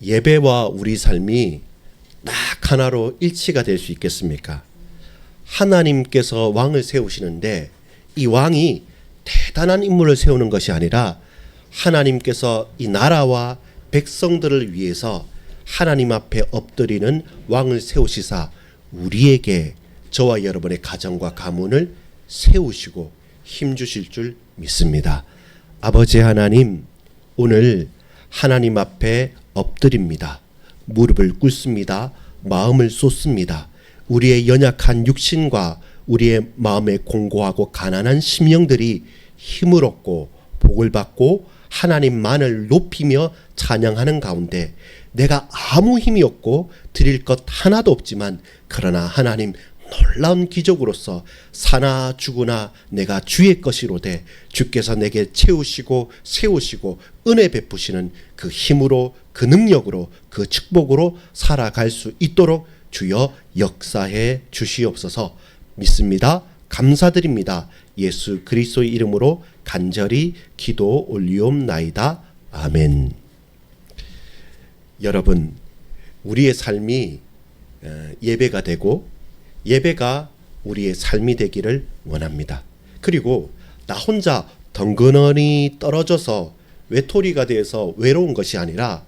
예배와 우리 삶이 딱 하나로 일치가 될 수 있겠습니까? 하나님께서 왕을 세우시는데 이 왕이 대단한 인물을 세우는 것이 아니라 하나님께서 이 나라와 백성들을 위해서 하나님 앞에 엎드리는 왕을 세우시사 우리에게 저와 여러분의 가정과 가문을 세우시고 힘주실 줄 믿습니다. 아버지 하나님, 오늘 하나님 앞에 엎드립니다. 무릎을 꿇습니다. 마음을 쏟습니다. 우리의 연약한 육신과 우리의 마음에 공고하고 가난한 심령들이 힘을 얻고 복을 받고 하나님만을 높이며 찬양하는 가운데 내가 아무 힘이 없고 드릴 것 하나도 없지만 그러나 하나님 놀라운 기적으로서 사나 죽으나 내가 주의 것이로되 주께서 내게 채우시고 세우시고 은혜 베푸시는 그 힘으로 그 능력으로 그 축복으로 살아갈 수 있도록 주여 역사해 주시옵소서. 믿습니다. 감사드립니다. 예수 그리스도의 이름으로 간절히 기도 올리옵나이다. 아멘. 여러분, 우리의 삶이 예배가 되고 예배가 우리의 삶이 되기를 원합니다. 그리고 나 혼자 덩그러니 떨어져서 외톨이가 되어서 외로운 것이 아니라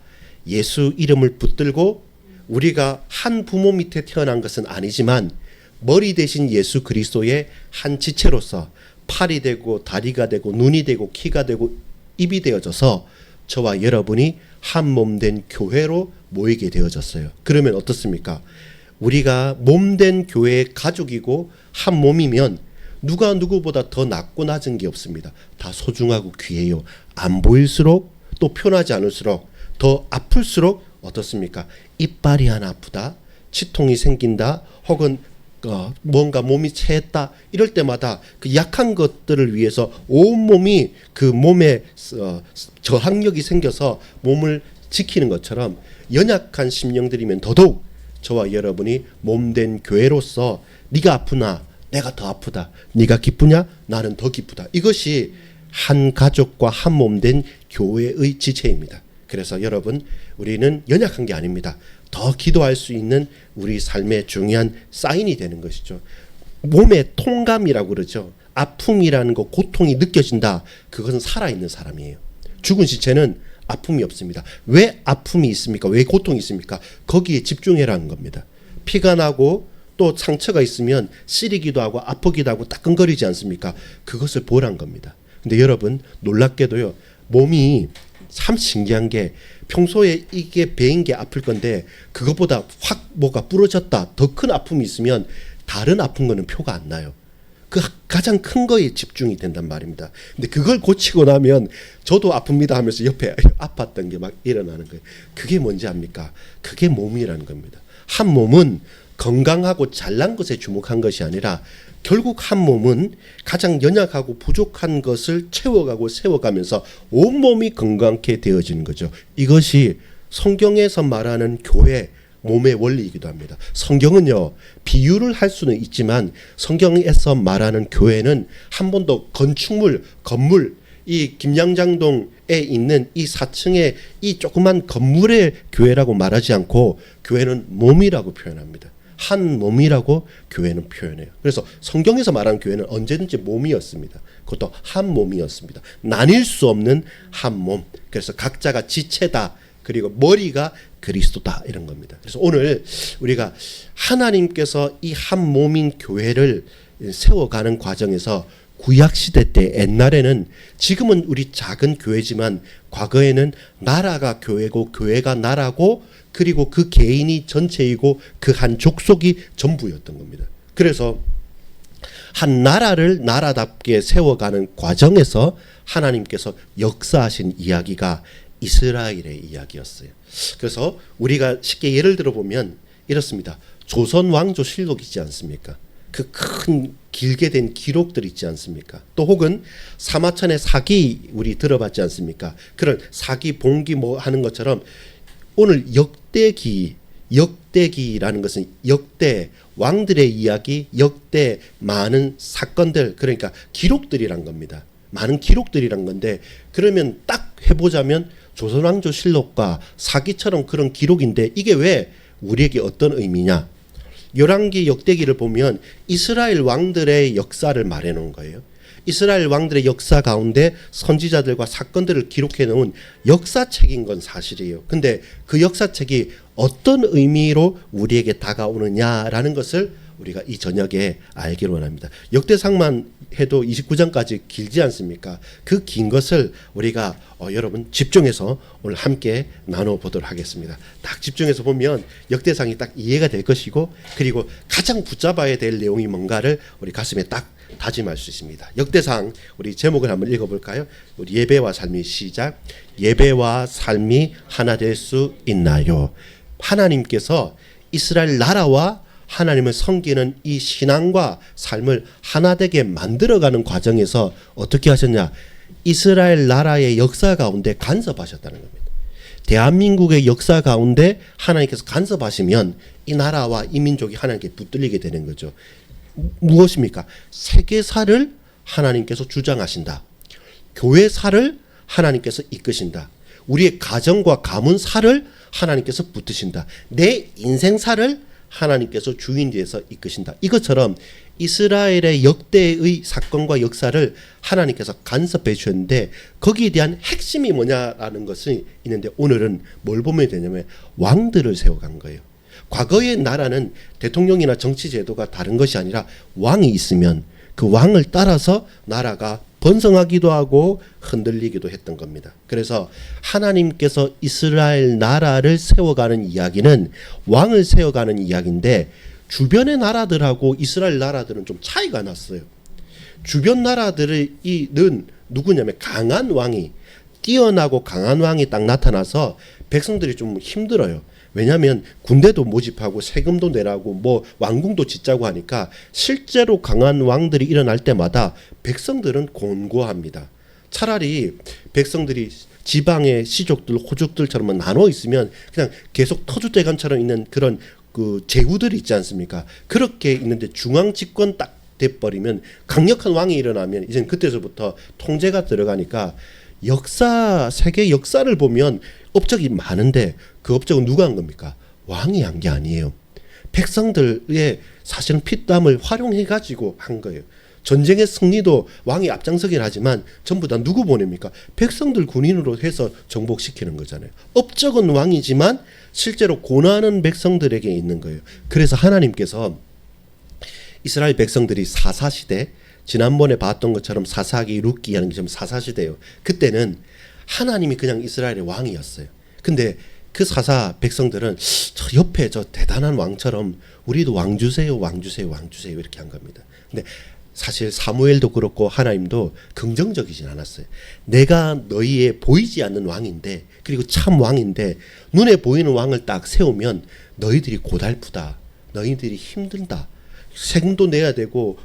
예수 이름을 붙들고 우리가 한 부모 밑에 태어난 것은 아니지만 머리 대신 예수 그리스도의 한 지체로서 팔이 되고 다리가 되고 눈이 되고 키가 되고 입이 되어져서 저와 여러분이 한 몸 된 교회로 모이게 되어졌어요. 그러면 어떻습니까? 우리가 몸된 교회의 가족이고 한 몸이면 누가 누구보다 더 낮고 낮은 게 없습니다. 다 소중하고 귀해요. 안 보일수록 또 편하지 않을수록 더 아플수록 어떻습니까? 이빨이 하나 아프다, 치통이 생긴다, 혹은 뭔가 몸이 체했다 이럴 때마다 그 약한 것들을 위해서 온몸이 그 몸에 저항력이 생겨서 몸을 지키는 것처럼 연약한 심령들이면 더더욱 저와 여러분이 몸된 교회로서 네가 아프나 내가 더 아프다, 네가 기쁘냐 나는 더 기쁘다, 이것이 한 가족과 한 몸된 교회의 지체입니다. 그래서 여러분, 우리는 연약한 게 아닙니다. 더 기도할 수 있는 우리 삶의 중요한 사인이 되는 것이죠. 몸의 통감이라고 그러죠. 아픔이라는 것, 고통이 느껴진다. 그것은 살아있는 사람이에요. 죽은 시체는 아픔이 없습니다. 왜 아픔이 있습니까? 왜 고통이 있습니까? 거기에 집중해라는 겁니다. 피가 나고 또 상처가 있으면 시리기도 하고 아프기도 하고 따끔거리지 않습니까? 그것을 보란 겁니다. 근데 여러분, 놀랍게도요, 몸이 참 신기한 게 평소에 이게 배인 게 아플 건데 그것보다 확 뭐가 부러졌다, 더 큰 아픔이 있으면 다른 아픈 거는 표가 안 나요. 그 가장 큰 거에 집중이 된단 말입니다. 근데 그걸 고치고 나면 저도 아픕니다 하면서 옆에 아팠던 게 막 일어나는 거예요. 그게 뭔지 압니까? 그게 몸이라는 겁니다. 한 몸은 건강하고 잘난 것에 주목한 것이 아니라 결국 한 몸은 가장 연약하고 부족한 것을 채워가고 세워가면서 온몸이 건강케 되어지는 거죠. 이것이 성경에서 말하는 교회, 몸의 원리이기도 합니다. 성경은요, 비유를 할 수는 있지만 성경에서 말하는 교회는 한 번도 건축물, 건물, 이 김양장동에 있는 이 4층의 이 조그만 건물의 교회라고 말하지 않고 교회는 몸이라고 표현합니다. 한 몸이라고 교회는 표현해요. 그래서 성경에서 말하는 교회는 언제든지 몸이었습니다. 그것도 한 몸이었습니다. 나뉠 수 없는 한 몸. 그래서 각자가 지체다. 그리고 머리가 그리스도다, 이런 겁니다. 그래서 오늘 우리가 하나님께서 이 한 몸인 교회를 세워가는 과정에서 구약시대 때, 옛날에는, 지금은 우리 작은 교회지만 과거에는 나라가 교회고 교회가 나라고 그리고 그 개인이 전체이고 그 한 족속이 전부였던 겁니다. 그래서 한 나라를 나라답게 세워가는 과정에서 하나님께서 역사하신 이야기가 이스라엘의 이야기였어요. 그래서 우리가 쉽게 예를 들어보면 이렇습니다. 조선 왕조실록 있지 않습니까? 그 큰 길게 된 기록들 있지 않습니까? 또 혹은 사마천의 사기 우리 들어봤지 않습니까? 그런 사기, 봉기 뭐 하는 것처럼 오늘 역대기라는 것은 역대 왕들의 이야기, 역대 많은 사건들, 그러니까 기록들이란 겁니다. 많은 기록들이란 건데, 그러면 딱 해보자면 조선왕조실록과 사기처럼 그런 기록인데 이게 왜 우리에게 어떤 의미냐? 열왕기 역대기를 보면 이스라엘 왕들의 역사를 말해 놓은 거예요. 이스라엘 왕들의 역사 가운데 선지자들과 사건들을 기록해 놓은 역사책인 건 사실이에요. 근데 그 역사책이 어떤 의미로 우리에게 다가오느냐라는 것을 우리가 이 저녁에 알기를 원합니다. 역대상만 해도 29장까지 길지 않습니까? 그 긴 것을 우리가 여러분 집중해서 오늘 함께 나눠보도록 하겠습니다. 딱 집중해서 보면 역대상이 딱 이해가 될 것이고, 그리고 가장 붙잡아야 될 내용이 뭔가를 우리 가슴에 딱 다짐할 수 있습니다. 역대상 우리 제목을 한번 읽어볼까요? 우리 예배와 삶이 시작. 예배와 삶이 하나 될 수 있나요? 하나님께서 이스라엘 나라와 하나님을 섬기는 이 신앙과 삶을 하나 되게 만들어가는 과정에서 어떻게 하셨냐? 이스라엘 나라의 역사 가운데 간섭하셨다는 겁니다. 대한민국의 역사 가운데 하나님께서 간섭하시면 이 나라와 이 민족이 하나님께 붙들리게 되는 거죠. 무엇입니까? 세계사를 하나님께서 주장하신다. 교회사를 하나님께서 이끄신다. 우리의 가정과 가문사를 하나님께서 붙드신다. 내 인생사를 하나님께서 주인되어서 이끄신다. 이것처럼 이스라엘의 역대의 사건과 역사를 하나님께서 간섭해 주셨는데 거기에 대한 핵심이 뭐냐라는 것이 있는데, 오늘은 뭘 보면 되냐면 왕들을 세워간 거예요. 과거의 나라는 대통령이나 정치 제도가 다른 것이 아니라 왕이 있으면 그 왕을 따라서 나라가 번성하기도 하고 흔들리기도 했던 겁니다. 그래서 하나님께서 이스라엘 나라를 세워가는 이야기는 왕을 세워가는 이야기인데, 주변의 나라들하고 이스라엘 나라들은 좀 차이가 났어요. 주변 나라들은 누구냐면 강한 왕이, 뛰어나고 강한 왕이 딱 나타나서 백성들이 좀 힘들어요. 왜냐하면 군대도 모집하고 세금도 내라고 뭐 왕궁도 짓자고 하니까 실제로 강한 왕들이 일어날 때마다 백성들은 곤고합니다. 차라리 백성들이 지방의 시족들, 호족들처럼 나눠 있으면 그냥 계속 터줏대감처럼 있는 그런 그 제후들이 있지 않습니까? 그렇게 있는데 중앙 집권 딱 돼버리면, 강력한 왕이 일어나면 이제 그때서부터 통제가 들어가니까 세계 역사를 보면 업적이 많은데 그 업적은 누가 한 겁니까? 왕이 한 게 아니에요. 백성들의 사실은 피땀을 활용해 가지고 한 거예요. 전쟁의 승리도 왕이 앞장서긴 하지만 전부 다 누구 보냅니까? 백성들 군인으로 해서 정복시키는 거잖아요. 업적은 왕이지만 실제로 고난은 백성들에게 있는 거예요. 그래서 하나님께서 이스라엘 백성들이 사사시대, 지난번에 봤던 것처럼 사사기, 룻기 하는 게 좀 사사시대예요. 그때는 하나님이 그냥 이스라엘의 왕이었어요. 근데 그 사사 백성들은 저 옆에 저 대단한 왕처럼 우리도 왕 주세요, 왕 주세요, 왕 주세요 이렇게 한 겁니다. 근데 사실 사무엘도 그렇고 하나님도 긍정적이진 않았어요. 내가 너희의 보이지 않는 왕인데, 그리고 참 왕인데 눈에 보이는 왕을 딱 세우면 너희들이 고달프다, 너희들이 힘들다, 세금도 내야 되고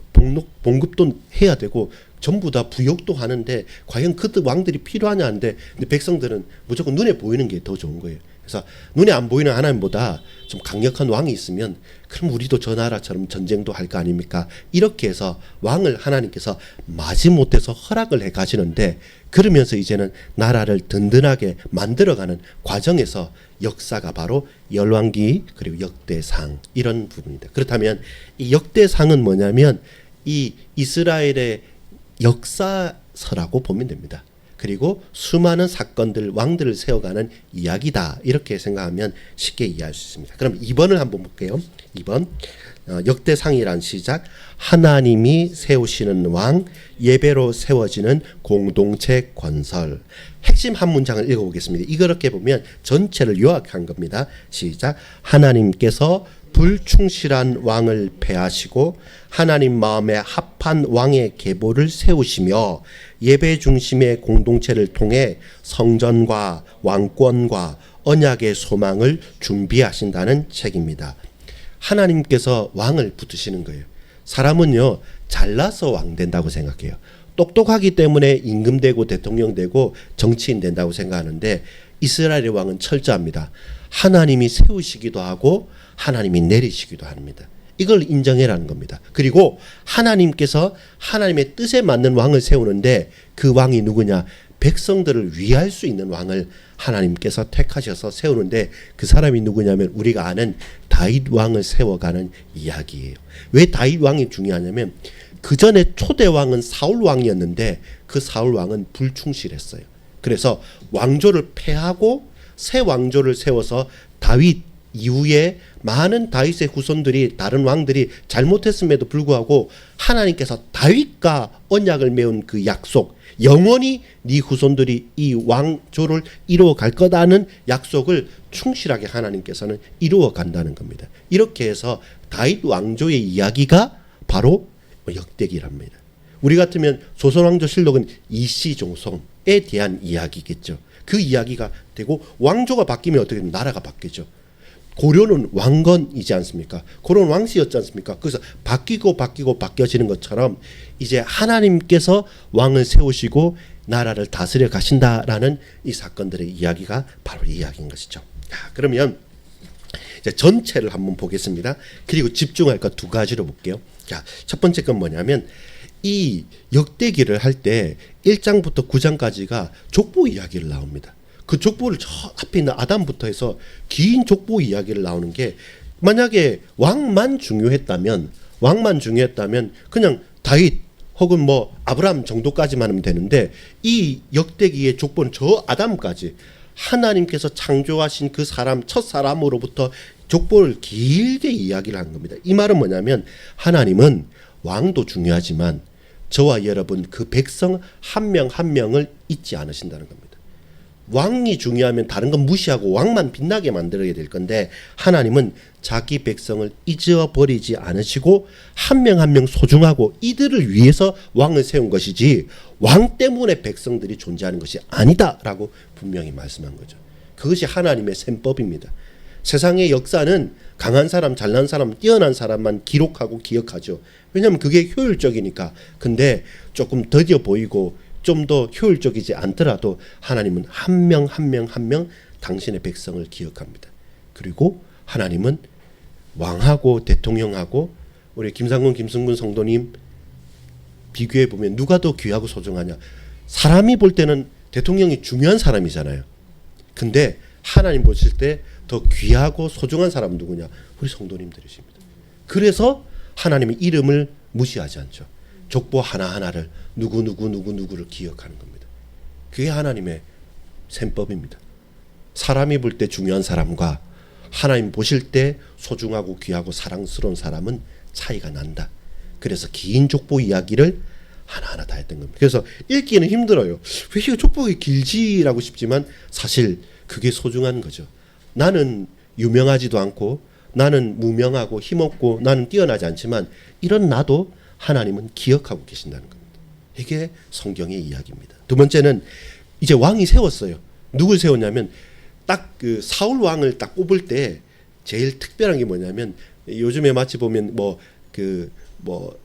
봉급도 해야 되고 전부 다 부역도 하는데 과연 그 왕들이 필요하냐 하는데, 근데 백성들은 무조건 눈에 보이는 게 더 좋은 거예요. 그래서 눈에 안 보이는 하나님보다 좀 강력한 왕이 있으면 그럼 우리도 저 나라처럼 전쟁도 할 거 아닙니까? 이렇게 해서 왕을 하나님께서 마지못해서 허락을 해 가시는데, 그러면서 이제는 나라를 든든하게 만들어가는 과정에서 역사가 바로 열왕기 그리고 역대상 이런 부분입니다. 그렇다면 이 역대상은 뭐냐면 이 이스라엘의 역사서라고 보면 됩니다. 그리고 수많은 사건들, 왕들을 세워가는 이야기다, 이렇게 생각하면 쉽게 이해할 수 있습니다. 그럼 2번을 한번 볼게요. 2번 역대상이란 시작. 하나님이 세우시는 왕, 예배로 세워지는 공동체 건설. 핵심 한 문장을 읽어보겠습니다. 이렇게 보면 전체를 요약한 겁니다. 시작. 하나님께서 불충실한 왕을 폐하시고 하나님 마음에 합한 왕의 계보를 세우시며 예배 중심의 공동체를 통해 성전과 왕권과 언약의 소망을 준비하신다는 책입니다. 하나님께서 왕을 붙으시는 거예요. 사람은요, 잘나서 왕 된다고 생각해요. 똑똑하기 때문에 임금 되고 대통령 되고 정치인 된다고 생각하는데, 이스라엘의 왕은 철저합니다. 하나님이 세우시기도 하고 하나님이 내리시기도 합니다. 이걸 인정해라는 겁니다. 그리고 하나님께서 하나님의 뜻에 맞는 왕을 세우는데 그 왕이 누구냐? 백성들을 위할 수 있는 왕을 하나님께서 택하셔서 세우는데 그 사람이 누구냐면 우리가 아는 다윗 왕을 세워가는 이야기예요. 왜 다윗 왕이 중요하냐면 그 전에 초대 왕은 사울 왕이었는데 그 사울 왕은 불충실했어요. 그래서 왕조를 폐하고 새 왕조를 세워서 다윗 이후에 많은 다윗의 후손들이 다른 왕들이 잘못했음에도 불구하고 하나님께서 다윗과 언약을 맺은 그 약속, 영원히 네 후손들이 이 왕조를 이루어 갈 거다는 약속을 충실하게 하나님께서는 이루어 간다는 겁니다. 이렇게 해서 다윗 왕조의 이야기가 바로 역대기랍니다. 우리 같으면 조선왕조실록은 이시종성에 대한 이야기겠죠. 그 이야기가 되고 왕조가 바뀌면 어떻게 되면 나라가 바뀌죠. 고려는 왕건이지 않습니까? 고려는 왕씨였지 않습니까? 그래서 바뀌고 바뀌어지는 것처럼 이제 하나님께서 왕을 세우시고 나라를 다스려 가신다라는 이 사건들의 이야기가 바로 이 이야기인 것이죠. 자, 그러면 이제 전체를 한번 보겠습니다. 그리고 집중할 것 두 가지로 볼게요. 자, 첫 번째 건 뭐냐면 이 역대기를 할 때 1장부터 9장까지가 족보 이야기를 나옵니다. 그 족보를 저 앞에 있는 아담부터 해서 긴 족보 이야기를 나오는 게 만약에 왕만 중요했다면 그냥 다윗 혹은 뭐 아브라함 정도까지만 하면 되는데 이 역대기의 족보는 저 아담까지 하나님께서 창조하신 그 사람 첫 사람으로부터 족보를 길게 이야기를 하는 겁니다. 이 말은 뭐냐면 하나님은 왕도 중요하지만 저와 여러분 그 백성 한 명 한 명을 잊지 않으신다는 겁니다. 왕이 중요하면 다른 건 무시하고 왕만 빛나게 만들어야 될 건데 하나님은 자기 백성을 잊어버리지 않으시고 한 명 한 명 소중하고 이들을 위해서 왕을 세운 것이지 왕 때문에 백성들이 존재하는 것이 아니다라고 분명히 말씀한 거죠. 그것이 하나님의 셈법입니다. 세상의 역사는 강한 사람, 잘난 사람, 뛰어난 사람만 기록하고 기억하죠. 왜냐하면 그게 효율적이니까. 근데 조금 더뎌 보이고 좀 더 효율적이지 않더라도 하나님은 한 명 한 명 한 명 당신의 백성을 기억합니다. 그리고 하나님은 왕하고 대통령하고 우리 김상근 김승근 성도님 비교해 보면 누가 더 귀하고 소중하냐. 사람이 볼 때는 대통령이 중요한 사람이잖아요. 근데 하나님 보실 때 더 귀하고 소중한 사람은 누구냐? 우리 성도님들이십니다. 그래서 하나님의 이름을 무시하지 않죠. 족보 하나하나를 누구를 기억하는 겁니다. 그게 하나님의 셈법입니다. 사람이 볼 때 중요한 사람과 하나님 보실 때 소중하고 귀하고 사랑스러운 사람은 차이가 난다. 그래서 긴 족보 이야기를 하나하나 다 했던 겁니다. 그래서 읽기는 힘들어요. 왜 이거 족보가 길지라고 싶지만 사실 그게 소중한 거죠. 나는 유명하지도 않고 나는 무명하고 힘없고 나는 뛰어나지 않지만 이런 나도 하나님은 기억하고 계신다는 겁니다. 이게 성경의 이야기입니다. 두 번째는 이제 왕이 세웠어요. 누굴 세웠냐면 딱 그 사울 왕을 딱 뽑을 때 제일 특별한 게 뭐냐면 요즘에 마치 보면 뭐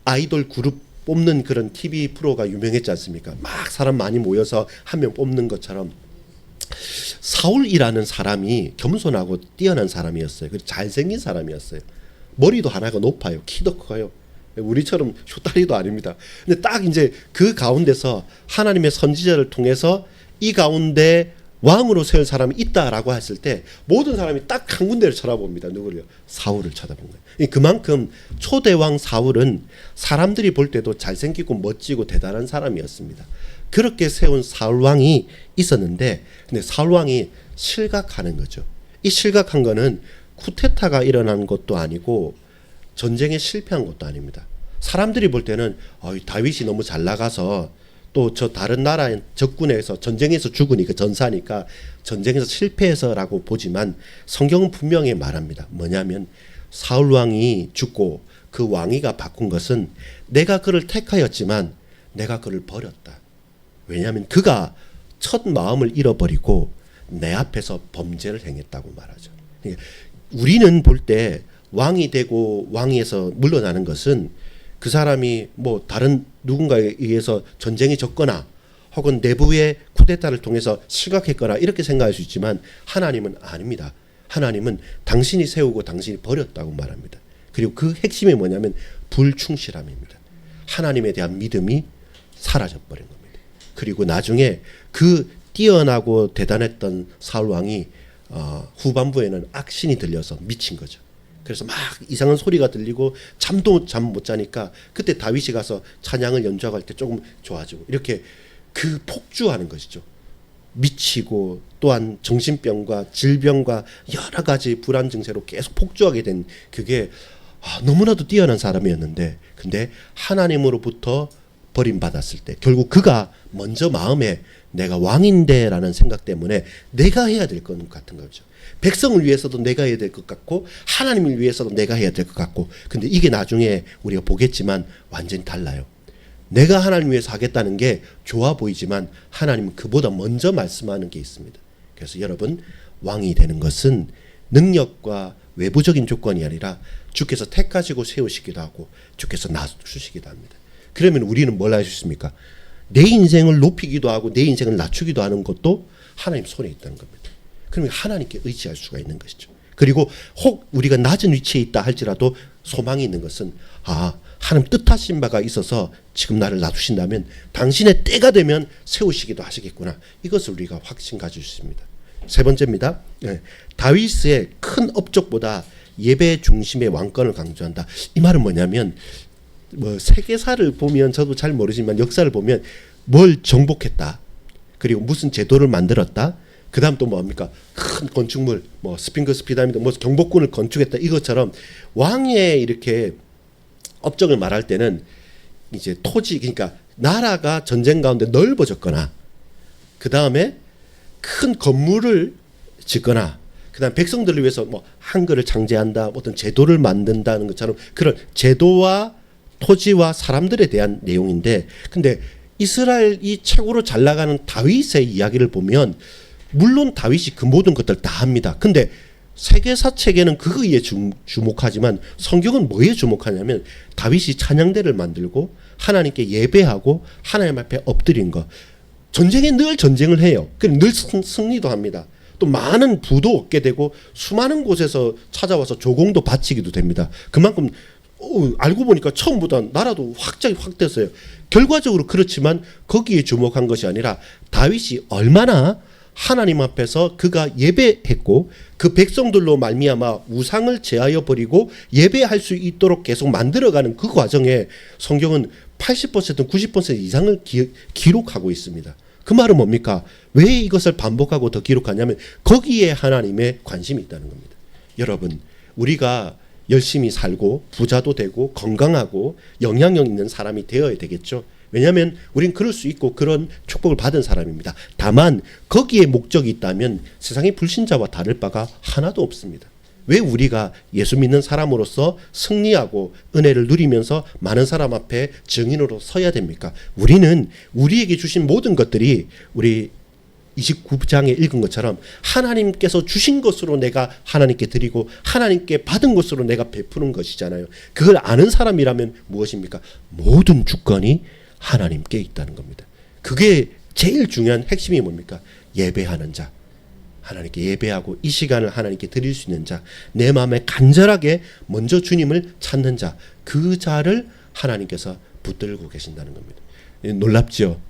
아이돌 그룹 뽑는 그런 TV 프로가 유명했지 않습니까? 막 사람 많이 모여서 한 명 뽑는 것처럼 사울이라는 사람이 겸손하고 뛰어난 사람이었어요. 그리고 잘생긴 사람이었어요. 머리도 하나가 높아요. 키도 커요. 우리처럼 쇼다리도 아닙니다. 근데 딱 이제 그 가운데서 하나님의 선지자를 통해서 이 가운데 왕으로 세울 사람이 있다라고 했을 때 모든 사람이 딱 한 군데를 쳐다봅니다. 누구를요? 사울을 쳐다본 거예요. 그만큼 초대왕 사울은 사람들이 볼 때도 잘생기고 멋지고 대단한 사람이었습니다. 그렇게 세운 사울왕이 있었는데 근데 사울왕이 실각하는 거죠. 이 실각한 거는 쿠데타가 일어난 것도 아니고 전쟁에 실패한 것도 아닙니다. 사람들이 볼 때는 다윗이 너무 잘 나가서 또 저 다른 나라의 적군에서 전쟁에서 죽으니까 전사니까 전쟁에서 실패해서라고 보지만 성경은 분명히 말합니다. 뭐냐면 사울 왕이 죽고 그 왕위가 바꾼 것은 내가 그를 택하였지만 내가 그를 버렸다. 왜냐하면 그가 첫 마음을 잃어버리고 내 앞에서 범죄를 행했다고 말하죠. 그러니까 우리는 볼 때 왕이 되고 왕위에서 물러나는 것은 그 사람이 뭐 다른 누군가에 의해서 전쟁에 졌거나 혹은 내부의 쿠데타를 통해서 실각했거나 이렇게 생각할 수 있지만 하나님은 아닙니다. 하나님은 당신이 세우고 당신이 버렸다고 말합니다. 그리고 그 핵심이 뭐냐면 불충실함입니다. 하나님에 대한 믿음이 사라져버린 겁니다. 그리고 나중에 그 뛰어나고 대단했던 사울 왕이 후반부에는 악신이 들려서 미친 거죠. 그래서 막 이상한 소리가 들리고 잠도 잠 못 자니까 그때 다윗이 가서 찬양을 연주하고 할 때 조금 좋아지고 이렇게 그 폭주하는 것이죠. 미치고 또한 정신병과 질병과 여러 가지 불안 증세로 계속 폭주하게 된 그게 너무나도 뛰어난 사람이었는데 근데 하나님으로부터 버림받았을 때 결국 그가 먼저 마음에 내가 왕인데 라는 생각 때문에 내가 해야 될 것 같은 거죠. 백성을 위해서도 내가 해야 될 것 같고 하나님을 위해서도 내가 해야 될 것 같고 근데 이게 나중에 우리가 보겠지만 완전히 달라요. 내가 하나님 위해서 하겠다는 게 좋아 보이지만 하나님은 그보다 먼저 말씀하는 게 있습니다. 그래서 여러분 왕이 되는 것은 능력과 외부적인 조건이 아니라 주께서 택하시고 세우시기도 하고 주께서 낮추시기도 합니다. 그러면 우리는 뭘 할 수 있습니까? 내 인생을 높이기도 하고 내 인생을 낮추기도 하는 것도 하나님 손에 있다는 겁니다. 그러면 하나님께 의지할 수가 있는 것이죠. 그리고 혹 우리가 낮은 위치에 있다 할지라도 소망이 있는 것은 하나님 뜻하신 바가 있어서 지금 나를 놔두신다면 당신의 때가 되면 세우시기도 하시겠구나. 이것을 우리가 확신 가질 수 있습니다. 세 번째입니다. 다윗의 큰 업적보다 예배 중심의 왕권을 강조한다. 이 말은 뭐냐면 세계사를 보면 저도 잘 모르지만 역사를 보면 뭘 정복했다. 그리고 무슨 제도를 만들었다. 그 다음 또 뭡니까? 큰 건축물, 스핑크스 피라미드, 경복궁을 건축했다. 이것처럼 왕의 이렇게 업적을 말할 때는 이제 토지, 그러니까 나라가 전쟁 가운데 넓어졌거나, 그 다음에 큰 건물을 짓거나, 그 다음 백성들을 위해서 한글을 창제한다, 어떤 제도를 만든다는 것처럼 그런 제도와 토지와 사람들에 대한 내용인데, 근데 이스라엘이 최고로 잘 나가는 다윗의 이야기를 보면 물론 다윗이 그 모든 것들 다 합니다. 근데 세계사 책에는 그거에 주목하지만 성경은 뭐에 주목하냐면 다윗이 찬양대를 만들고 하나님께 예배하고 하나님 앞에 엎드린 것. 전쟁에 늘 전쟁을 해요. 그럼 늘 승리도 합니다. 또 많은 부도 얻게 되고 수많은 곳에서 찾아와서 조공도 바치기도 됩니다. 그만큼 알고 보니까 처음보다 나라도 확대했어요. 결과적으로 그렇지만 거기에 주목한 것이 아니라 다윗이 얼마나 하나님 앞에서 그가 예배했고 그 백성들로 말미암아 우상을 제하여 버리고 예배할 수 있도록 계속 만들어가는 그 과정에 성경은 80% 90% 이상을 기록하고 있습니다. 그 말은 뭡니까? 왜 이것을 반복하고 더 기록하냐면 거기에 하나님의 관심이 있다는 겁니다. 여러분, 우리가 열심히 살고 부자도 되고 건강하고 영향력 있는 사람이 되어야 되겠죠. 왜냐하면 우린 그럴 수 있고 그런 축복을 받은 사람입니다. 다만 거기에 목적이 있다면 세상의 불신자와 다를 바가 하나도 없습니다. 왜 우리가 예수 믿는 사람으로서 승리하고 은혜를 누리면서 많은 사람 앞에 증인으로 서야 됩니까? 우리는 우리에게 주신 모든 것들이 우리 29장에 읽은 것처럼 하나님께서 주신 것으로 내가 하나님께 드리고 하나님께 받은 것으로 내가 베푸는 것이잖아요. 그걸 아는 사람이라면 무엇입니까? 모든 주권이 하나님께 있다는 겁니다. 그게 제일 중요한 핵심이 뭡니까? 예배하는 자. 하나님께 예배하고 이 시간을 하나님께 드릴 수 있는 자. 내 마음에 간절하게 먼저 주님을 찾는 자. 그 자를 하나님께서 붙들고 계신다는 겁니다. 놀랍죠?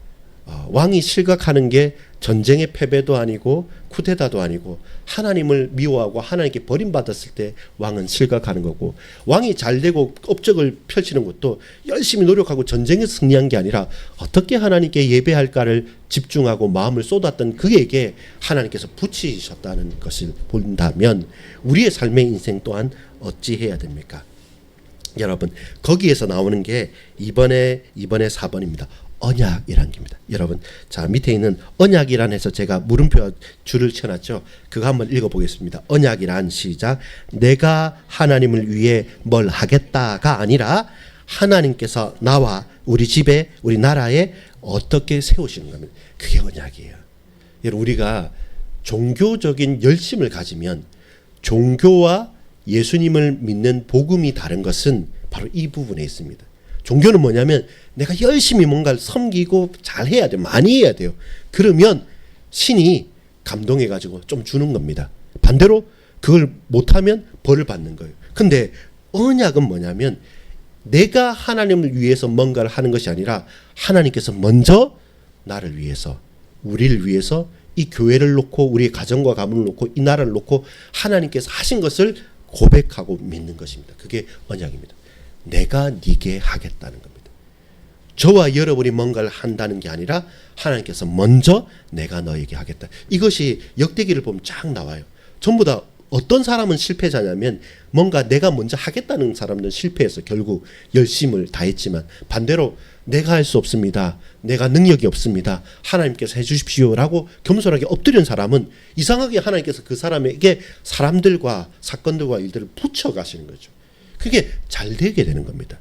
왕이 실각하는 게 전쟁의 패배도 아니고 쿠데타도 아니고 하나님을 미워하고 하나님께 버림받았을 때 왕은 실각하는 거고, 왕이 잘되고 업적을 펼치는 것도 열심히 노력하고 전쟁에 승리한 게 아니라 어떻게 하나님께 예배할까를 집중하고 마음을 쏟았던 그에게 하나님께서 붙이셨다는 것을 본다면 우리의 삶의 인생 또한 어찌해야 됩니까? 여러분, 거기에서 나오는 게 이번에 4번입니다. 언약이라는 겁니다. 여러분, 자, 밑에 있는 언약이란 해서 제가 물음표 줄을 쳐놨죠. 그거 한번 읽어보겠습니다. 언약이란 시작. 내가 하나님을 위해 뭘 하겠다가 아니라 하나님께서 나와 우리 집에 우리 나라에 어떻게 세우시는 겁니다. 그게 언약이에요. 여러분, 우리가 종교적인 열심을 가지면 종교와 예수님을 믿는 복음이 다른 것은 바로 이 부분에 있습니다. 종교는 뭐냐면 내가 열심히 뭔가를 섬기고 잘 해야 돼요. 많이 해야 돼요. 그러면 신이 감동해가지고 좀 주는 겁니다. 반대로 그걸 못하면 벌을 받는 거예요. 근데 언약은 뭐냐면 내가 하나님을 위해서 뭔가를 하는 것이 아니라 하나님께서 먼저 나를 위해서, 우리를 위해서 이 교회를 놓고 우리의 가정과 가문을 놓고 이 나라를 놓고 하나님께서 하신 것을 고백하고 믿는 것입니다. 그게 언약입니다. 내가 네게 하겠다는 겁니다. 저와 여러분이 뭔가를 한다는 게 아니라 하나님께서 먼저 내가 너에게 하겠다. 이것이 역대기를 보면 쫙 나와요. 전부 다 어떤 사람은 실패자냐면 뭔가 내가 먼저 하겠다는 사람들은 실패해서 결국 열심을 다했지만 반대로 내가 할 수 없습니다. 내가 능력이 없습니다. 하나님께서 해주십시오라고 겸손하게 엎드린 사람은 이상하게 하나님께서 그 사람에게 사람들과 사건들과 일들을 붙여가시는 거죠. 그게 잘 되게 되는 겁니다.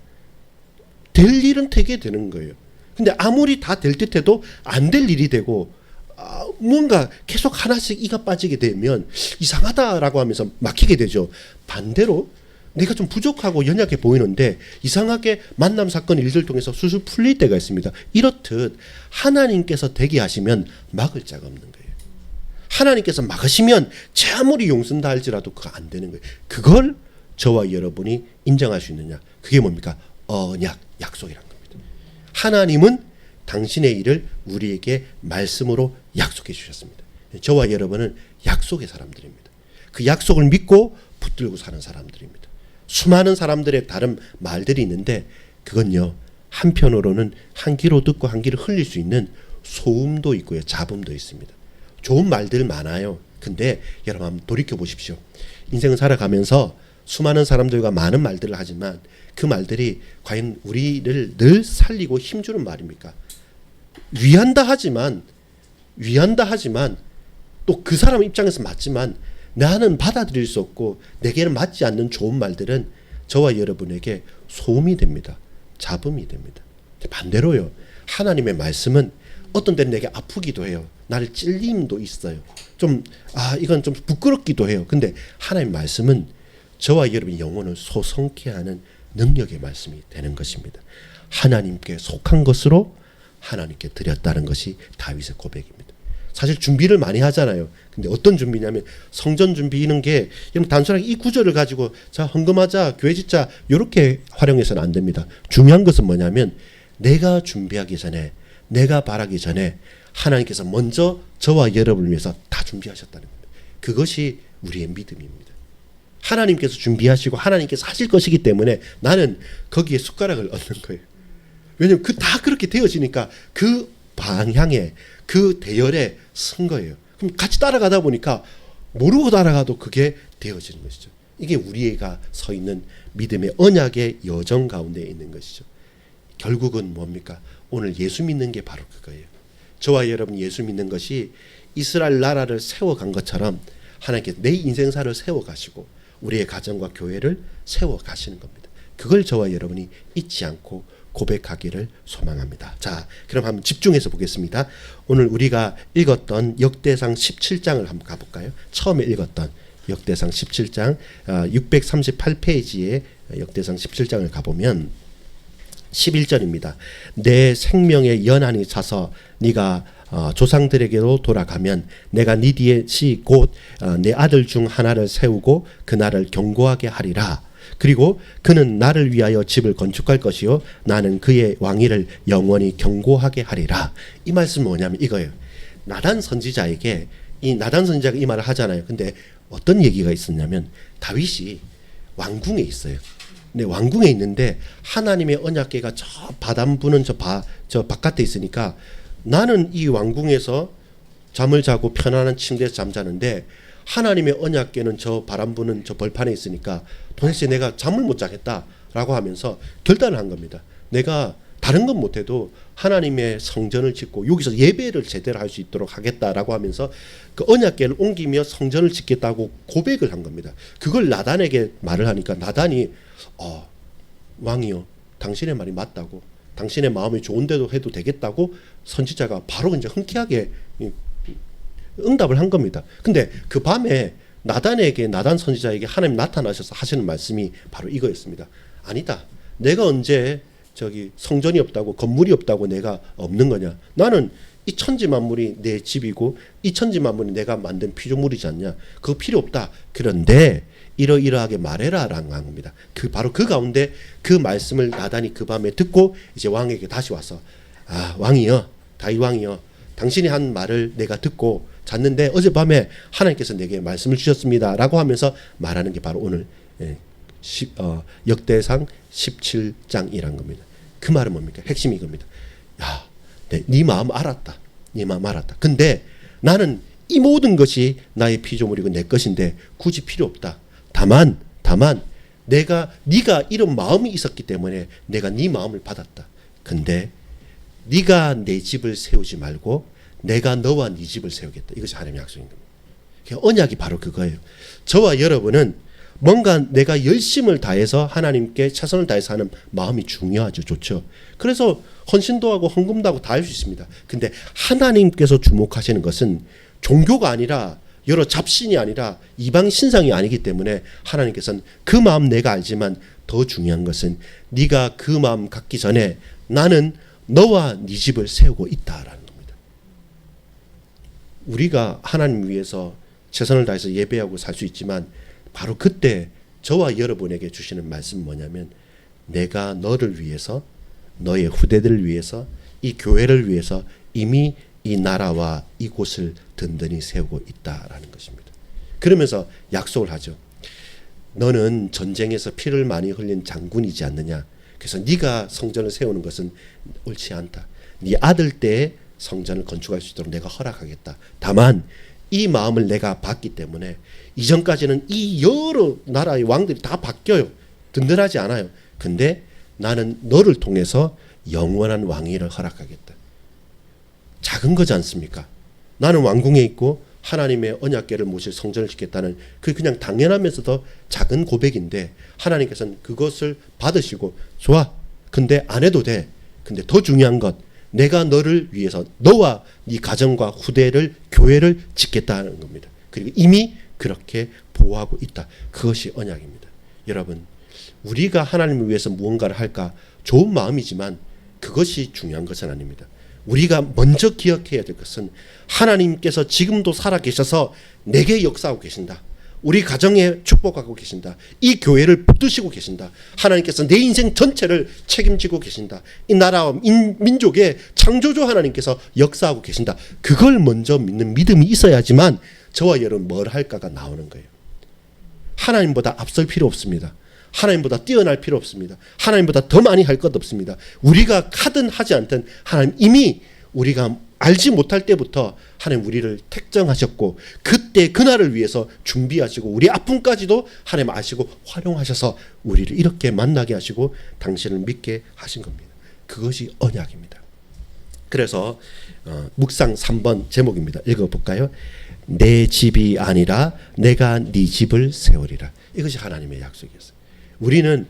될 일은 되게 되는 거예요. 근데 아무리 다 될 듯해도 안 될 일이 되고 뭔가 계속 하나씩 이가 빠지게 되면 이상하다라고 하면서 막히게 되죠. 반대로 내가 좀 부족하고 연약해 보이는데 이상하게 만남 사건 일들 통해서 술술 풀릴 때가 있습니다. 이렇듯 하나님께서 되게 하시면 막을 자가 없는 거예요. 하나님께서 막으시면 제 아무리 용쓴다 할지라도 그거 안 되는 거예요. 그걸 저와 여러분이 인정할 수 있느냐? 그게 뭡니까? 언약, 약속이란 겁니다. 하나님은 당신의 일을 우리에게 말씀으로 약속해 주셨습니다. 저와 여러분은 약속의 사람들입니다. 그 약속을 믿고 붙들고 사는 사람들입니다. 수많은 사람들의 다른 말들이 있는데 그건요, 한편으로는 한 귀로 듣고 한 귀로 흘릴 수 있는 소음도 있고요, 잡음도 있습니다. 좋은 말들 많아요. 근데 여러분 한번 돌이켜 보십시오. 인생을 살아가면서 수많은 사람들과 많은 말들을 하지만 그 말들이 과연 우리를 늘 살리고 힘주는 말입니까? 위한다 하지만 또 그 사람 입장에서 맞지만 나는 받아들일 수 없고 내게는 맞지 않는 좋은 말들은 저와 여러분에게 소음이 됩니다. 잡음이 됩니다. 반대로요, 하나님의 말씀은 어떤 때는 내게 아프기도 해요. 나를 찔림도 있어요. 이건 좀 부끄럽기도 해요. 근데 하나님의 말씀은 저와 여러분의 영혼을 소성케 하는 능력의 말씀이 되는 것입니다. 하나님께 속한 것으로 하나님께 드렸다는 것이 다윗의 고백입니다. 사실 준비를 많이 하잖아요. 근데 어떤 준비냐면 성전 준비하는 게 단순하게 이 구절을 가지고 자 헌금하자 교회 짓자 이렇게 활용해서는 안 됩니다. 중요한 것은 뭐냐면 내가 준비하기 전에 내가 바라기 전에 하나님께서 먼저 저와 여러분을 위해서 다 준비하셨다는 겁니다. 그것이 우리의 믿음입니다. 하나님께서 준비하시고 하나님께서 하실 것이기 때문에 나는 거기에 숟가락을 얹는 거예요. 왜냐하면 다 그렇게 되어지니까 그 방향에 그 대열에 선 거예요. 그럼 같이 따라가다 보니까 모르고 따라가도 그게 되어지는 것이죠. 이게 우리가 서 있는 믿음의 언약의 여정 가운데 있는 것이죠. 결국은 뭡니까? 오늘 예수 믿는 게 바로 그거예요. 저와 여러분 예수 믿는 것이 이스라엘 나라를 세워간 것처럼 하나님께서 내 인생사를 세워가시고 우리의 가정과 교회를 세워가시는 겁니다. 그걸 저와 여러분이 잊지 않고 고백하기를 소망합니다. 자, 그럼 한번 집중해서 보겠습니다. 오늘 우리가 읽었던 역대상 17장을 한번 가볼까요? 처음에 읽었던 역대상 17장 638페이지에 역대상 17장을 가보면 11절입니다. 내 생명의 연한이 차서 네가 조상들에게로 돌아가면 내가 네 뒤에 곧 내 아들 중 하나를 세우고 그 나를 견고하게 하리라. 그리고 그는 나를 위하여 집을 건축할 것이요 나는 그의 왕위를 영원히 견고하게 하리라. 이 말씀은 뭐냐면 이거예요. 나단 선지자에게 이 나단 선지자가 이 말을 하잖아요. 근데 어떤 얘기가 있었냐면 다윗이 왕궁에 있어요. 근데 왕궁에 있는데 하나님의 언약궤가 저 바람부는 저 바깥에 있으니까 나는 이 왕궁에서 잠을 자고 편안한 침대에서 잠자는데 하나님의 언약궤는 저 바람 부는 저 벌판에 있으니까 도대체 내가 잠을 못 자겠다라고 하면서 결단을 한 겁니다. 내가 다른 건 못해도 하나님의 성전을 짓고 여기서 예배를 제대로 할 수 있도록 하겠다라고 하면서 그 언약궤를 옮기며 성전을 짓겠다고 고백을 한 겁니다. 그걸 나단에게 말을 하니까 나단이 왕이요 당신의 말이 맞다고 당신의 마음이 좋은데도 해도 되겠다고 선지자가 바로 이제 흔쾌하게 응답을 한 겁니다. 근데 그 밤에 나단 선지자에게 하나님 나타나셔서 하시는 말씀이 바로 이거였습니다. 아니다. 내가 언제 성전이 없다고 건물이 없다고 내가 없는 거냐. 나는 이 천지 만물이 내 집이고 이 천지 만물이 내가 만든 피조물이지 않냐. 그거 필요 없다. 그런데 이러이러하게 말해라 라는 겁니다. 바로 그 가운데 그 말씀을 나단이 그 밤에 듣고 이제 왕에게 다시 와서 왕이여 다윗 왕이여, 당신이 한 말을 내가 듣고 잤는데 어젯밤에 하나님께서 내게 말씀을 주셨습니다라고 하면서 말하는 게 바로 오늘 역대상 17장이란 겁니다. 그 말은 뭡니까? 핵심이 이겁니다. 야, 네 마음 알았다. 네 마음 알았다. 근데 나는 이 모든 것이 나의 피조물이고 내 것인데 굳이 필요 없다. 다만 네가 이런 마음이 있었기 때문에 내가 네 마음을 받았다. 근데 네가 내 집을 세우지 말고 내가 너와 네 집을 세우겠다. 이것이 하나님의 약속인 겁니다. 언약이 바로 그거예요. 저와 여러분은 뭔가 내가 열심을 다해서 하나님께 최선을 다해서 하는 마음이 중요하죠. 좋죠. 그래서 헌신도 하고 헌금도 하고 다 할 수 있습니다. 근데 하나님께서 주목하시는 것은 종교가 아니라 여러 잡신이 아니라 이방 신상이 아니기 때문에 하나님께서는 그 마음 내가 알지만 더 중요한 것은 네가 그 마음 갖기 전에 나는 너와 네 집을 세우고 있다라는 겁니다. 우리가 하나님 위해서 최선을 다해서 예배하고 살 수 있지만 바로 그때 저와 여러분에게 주시는 말씀은 뭐냐면 내가 너를 위해서 너의 후대들을 위해서 이 교회를 위해서 이미 이 나라와 이곳을 든든히 세우고 있다라는 것입니다. 그러면서 약속을 하죠. 너는 전쟁에서 피를 많이 흘린 장군이지 않느냐. 그래서 네가 성전을 세우는 것은 옳지 않다. 네 아들 때에 성전을 건축할 수 있도록 내가 허락하겠다. 다만 이 마음을 내가 봤기 때문에 이전까지는 이 여러 나라의 왕들이 다 바뀌어요. 든든하지 않아요. 근데 나는 너를 통해서 영원한 왕위를 허락하겠다. 작은 거지 않습니까? 나는 왕궁에 있고 하나님의 언약궤를 모실 성전을 짓겠다는 그 그냥 당연하면서도 작은 고백인데 하나님께서는 그것을 받으시고 좋아. 근데 안 해도 돼. 근데 더 중요한 것 내가 너를 위해서 너와 네 가정과 후대를 교회를 짓겠다는 겁니다. 그리고 이미 그렇게 보호하고 있다. 그것이 언약입니다. 여러분 우리가 하나님을 위해서 무언가를 할까 좋은 마음이지만 그것이 중요한 것은 아닙니다. 우리가 먼저 기억해야 될 것은 하나님께서 지금도 살아계셔서 내게 역사하고 계신다. 우리 가정에 축복하고 계신다. 이 교회를 붙드시고 계신다. 하나님께서 내 인생 전체를 책임지고 계신다. 이 나라와 민족의 창조주 하나님께서 역사하고 계신다. 그걸 먼저 믿는 믿음이 있어야지만 저와 여러분 뭘 할까가 나오는 거예요. 하나님보다 앞설 필요 없습니다. 하나님보다 뛰어날 필요 없습니다. 하나님보다 더 많이 할 것 없습니다. 우리가 하든 하지 않든 하나님 이미 우리가 알지 못할 때부터 하나님 우리를 택정하셨고 그때 그날을 위해서 준비하시고 우리 아픔까지도 하나님 아시고 활용하셔서 우리를 이렇게 만나게 하시고 당신을 믿게 하신 겁니다. 그것이 언약입니다. 그래서 묵상 3번 제목입니다. 읽어볼까요? 내 집이 아니라 내가 네 집을 세우리라. 이것이 하나님의 약속이었어요. 우리는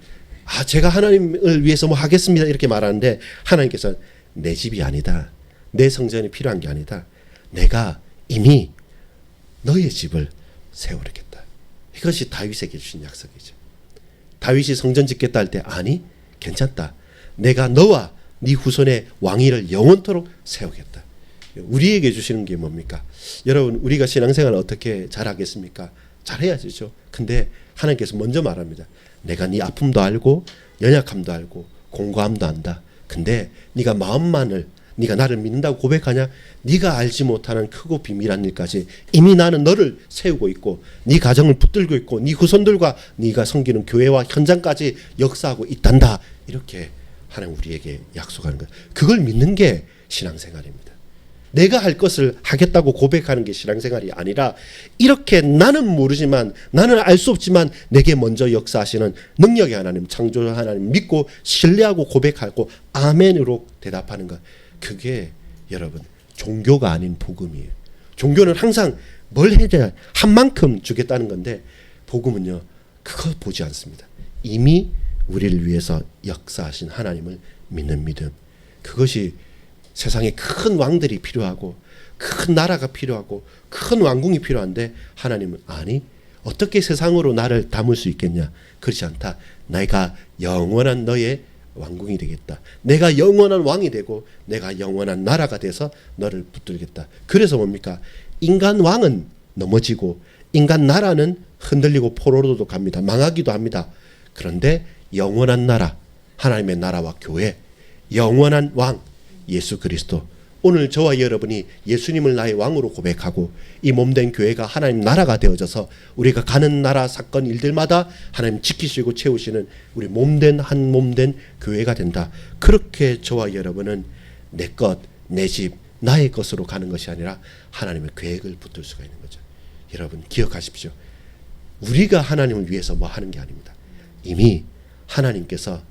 제가 하나님을 위해서 뭐 하겠습니다 이렇게 말하는데 하나님께서 내 집이 아니다. 내 성전이 필요한 게 아니다. 내가 이미 너의 집을 세우겠다. 이것이 다윗에게 주신 약속이죠. 다윗이 성전 짓겠다 할 때 아니 괜찮다. 내가 너와 네 후손의 왕위를 영원토록 세우겠다. 우리에게 주시는 게 뭡니까? 여러분 우리가 신앙생활을 어떻게 잘하겠습니까? 잘해야죠. 근데 하나님께서 먼저 말합니다. 내가 네 아픔도 알고 연약함도 알고 공고함도 안다. 근데 네가 마음만을 네가 나를 믿는다고 고백하냐? 네가 알지 못하는 크고 비밀한 일까지 이미 나는 너를 세우고 있고 네 가정을 붙들고 있고 네 후손들과 네가 섬기는 교회와 현장까지 역사하고 있단다. 이렇게 하나님 우리에게 약속하는 거예요. 그걸 믿는 게 신앙생활입니다. 내가 할 것을 하겠다고 고백하는 게 신앙생활이 아니라 이렇게 나는 모르지만 나는 알 수 없지만 내게 먼저 역사하시는 능력의 하나님 창조주 하나님 믿고 신뢰하고 고백하고 아멘으로 대답하는 것. 그게 여러분 종교가 아닌 복음이에요. 종교는 항상 뭘 해야 한 만큼 주겠다는 건데 복음은요 그거 보지 않습니다. 이미 우리를 위해서 역사하신 하나님을 믿는 믿음. 그것이 세상에 큰 왕들이 필요하고 큰 나라가 필요하고 큰 왕궁이 필요한데 하나님은 아니 어떻게 세상으로 나를 담을 수 있겠냐. 그렇지 않다. 내가 영원한 너의 왕궁이 되겠다. 내가 영원한 왕이 되고 내가 영원한 나라가 돼서 너를 붙들겠다. 그래서 뭡니까? 인간 왕은 넘어지고 인간 나라는 흔들리고 포로로도 갑니다. 망하기도 합니다. 그런데 영원한 나라 하나님의 나라와 교회 영원한 왕 예수 그리스도 오늘 저와 여러분이 예수님을 나의 왕으로 고백하고 이 몸된 교회가 하나님 나라가 되어져서 우리가 가는 나라 사건 일들마다 하나님 지키시고 채우시는 우리 몸된 한 몸된 교회가 된다. 그렇게 저와 여러분은 내 것, 내 집, 나의 것으로 가는 것이 아니라 하나님의 계획을 붙들 수가 있는 거죠. 여러분 기억하십시오. 우리가 하나님을 위해서 뭐 하는 게 아닙니다. 이미 하나님께서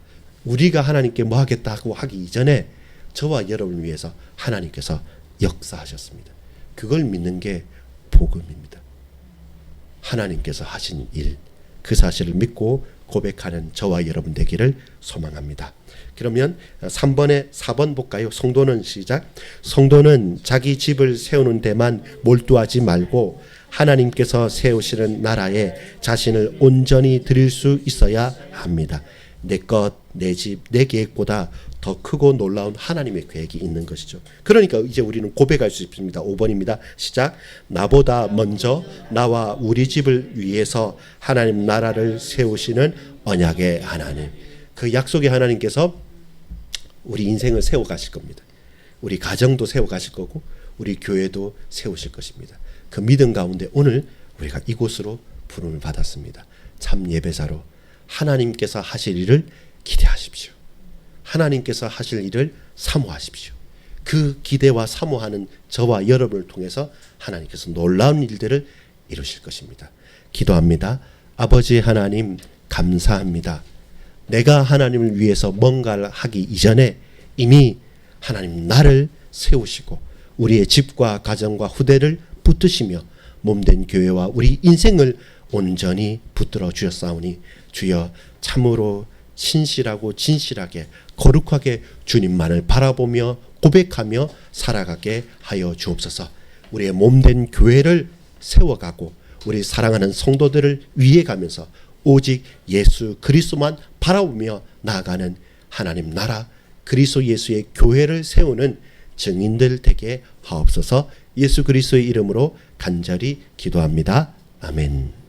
우리가 하나님께 뭐 하겠다고 하기 이전에 저와 여러분을 위해서 하나님께서 역사하셨습니다. 그걸 믿는 게 복음입니다. 하나님께서 하신 일, 그 사실을 믿고 고백하는 저와 여러분 되기를 소망합니다. 그러면 4번 볼까요? 성도는 시작. 성도는 자기 집을 세우는 데만 몰두하지 말고 하나님께서 세우시는 나라에 자신을 온전히 드릴 수 있어야 합니다. 내 것, 내 집, 내 계획보다 더 크고 놀라운 하나님의 계획이 있는 것이죠. 그러니까 이제 우리는 고백할 수 있습니다. 5번입니다. 시작. 나보다 먼저 나와 우리 집을 위해서 하나님 나라를 세우시는 언약의 하나님. 그 약속의 하나님께서 우리 인생을 세워가실 겁니다. 우리 가정도 세워가실 거고 우리 교회도 세우실 것입니다. 그 믿음 가운데 오늘 우리가 이곳으로 부름을 받았습니다. 참 예배자로 하나님께서 하실 일을 기대하십시오. 하나님께서 하실 일을 사모하십시오. 그 기대와 사모하는 저와 여러분을 통해서 하나님께서 놀라운 일들을 이루실 것입니다. 기도합니다. 아버지 하나님 감사합니다. 내가 하나님을 위해서 뭔가를 하기 이전에 이미 하나님 나를 세우시고 우리의 집과 가정과 후대를 붙드시며 몸된 교회와 우리 인생을 온전히 붙들어 주셨사오니 주여 참으로 신실하고 진실하게 거룩하게 주님만을 바라보며 고백하며 살아가게 하여 주옵소서. 우리의 몸된 교회를 세워가고 우리 사랑하는 성도들을 위해 가면서 오직 예수 그리스도만 바라보며 나아가는 하나님 나라 그리스도 예수의 교회를 세우는 증인들 되게 하옵소서. 예수 그리스도의 이름으로 간절히 기도합니다. 아멘.